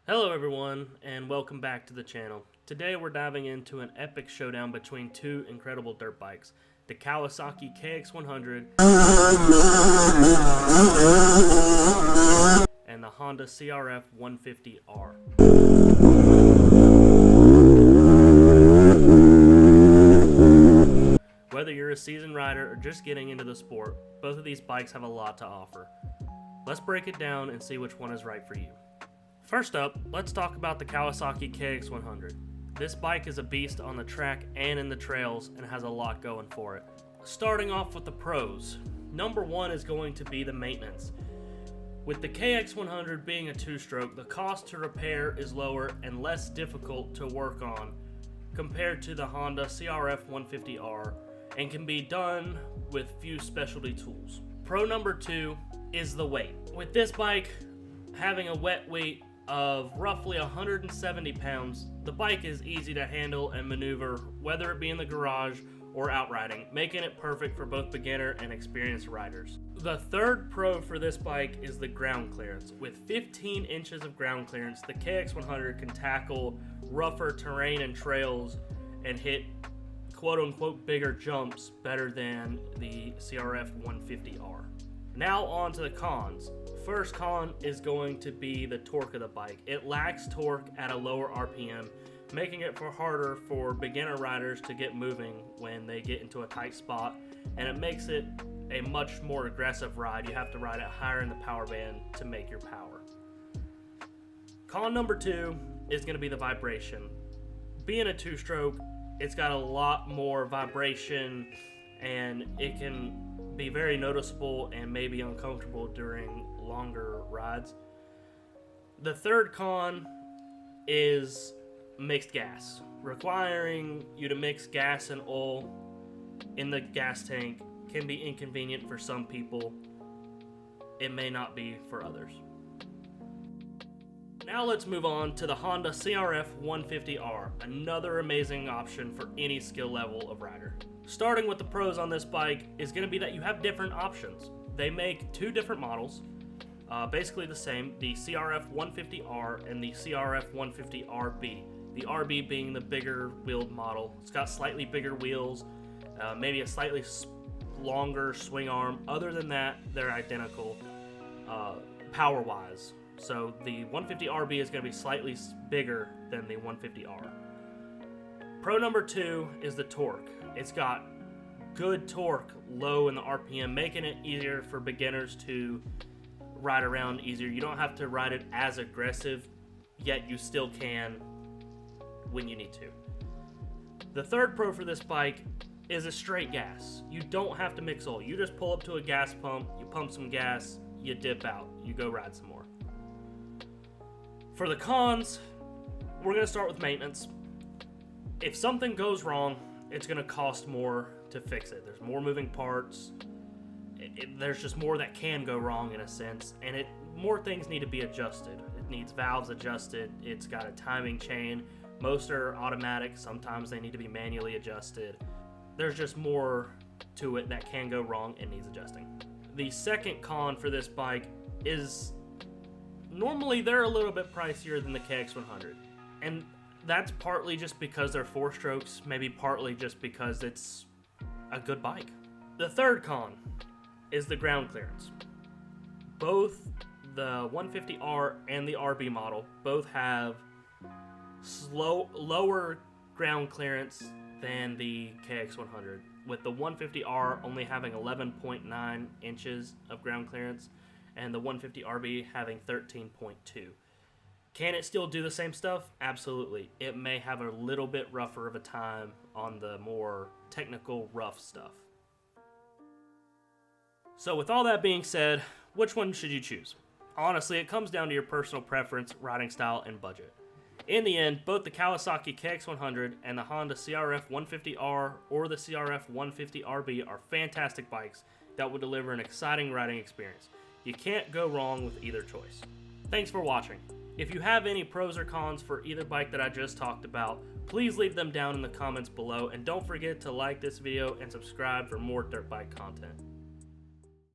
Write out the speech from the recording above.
Hello everyone, and welcome back to the channel. Today we're diving into an epic showdown between two incredible dirt bikes, the Kawasaki KX100 and the Honda CRF150R. Whether you're a seasoned rider or just getting into the sport, both of these bikes have a lot to offer. Let's break it down and see which one is right for you. First up, let's talk about the Kawasaki KX100. This bike is a beast on the track and in the trails and has a lot going for it. Starting off with the pros, number one is going to be the maintenance. With the KX100 being a two-stroke, the cost to repair is lower and less difficult to work on compared to the Honda CRF150R and can be done with few specialty tools. Pro number two is the weight. With this bike having a wet weight of roughly 170 pounds, the bike is easy to handle and maneuver, whether it be in the garage or out riding, making it perfect for both beginner and experienced riders. The third pro for this bike is the ground clearance. With 15 inches of ground clearance, the KX100 can tackle rougher terrain and trails and hit quote-unquote bigger jumps better than the CRF150R. Now on to the cons. First con is going to be the torque of the bike. It lacks torque at a lower RPM, making it harder for beginner riders to get moving when they get into a tight spot, and it makes it a much more aggressive ride. You have to ride it higher in the power band to make your power. Con number two is going to be the vibration. Being a two-stroke, it's got a lot more vibration and it can be very noticeable and maybe uncomfortable during longer rides. The third con is mixed gas. Requiring you to mix gas and oil in the gas tank can be inconvenient for some people. It may not be for others. Now let's move on to the Honda CRF150R, another amazing option for any skill level of rider. Starting with the pros on this bike is going to be that you have different options. They make two different models, basically the same, the CRF150R and the CRF150RB. The RB being the bigger wheeled model. It's got slightly bigger wheels, maybe a slightly longer swing arm. Other than that, they're identical power-wise. So the 150RB is going to be slightly bigger than the 150R. Pro number two is the torque. It's got good torque low in the RPM, making it easier for beginners to ride around easier. You don't have to ride it as aggressive, yet you still can when you need to. The third pro for this bike is a straight gas. You don't have to mix oil. You just pull up to a gas pump, you pump some gas, you dip out, you go ride some more. For the cons, we're going to start with maintenance. If something goes wrong, it's going to cost more to fix it. There's more moving parts. There's just more that can go wrong in a sense, and more things need to be adjusted. It needs valves adjusted. It's got a timing chain. Most are automatic. Sometimes they need to be manually adjusted. There's just more to it that can go wrong and needs adjusting. The second con for this bike is normally they're a little bit pricier than the KX100, and that's partly just because they're four strokes, maybe partly just because it's a good bike. The third con is the ground clearance. Both the 150R and the RB model both have lower ground clearance than the KX100, with the 150R only having 11.9 inches of ground clearance and the 150RB having 13.2. Can it still do the same stuff? Absolutely. It may have a little bit rougher of a time on the more technical, rough stuff. So with all that being said, which one should you choose? Honestly, it comes down to your personal preference, riding style, and budget. In the end, both the Kawasaki KX100 and the Honda CRF150R or the CRF150RB are fantastic bikes that will deliver an exciting riding experience. You can't go wrong with either choice. Thanks for watching. If you have any pros or cons for either bike that I just talked about, please leave them down in the comments below, and don't forget to like this video and subscribe for more dirt bike content.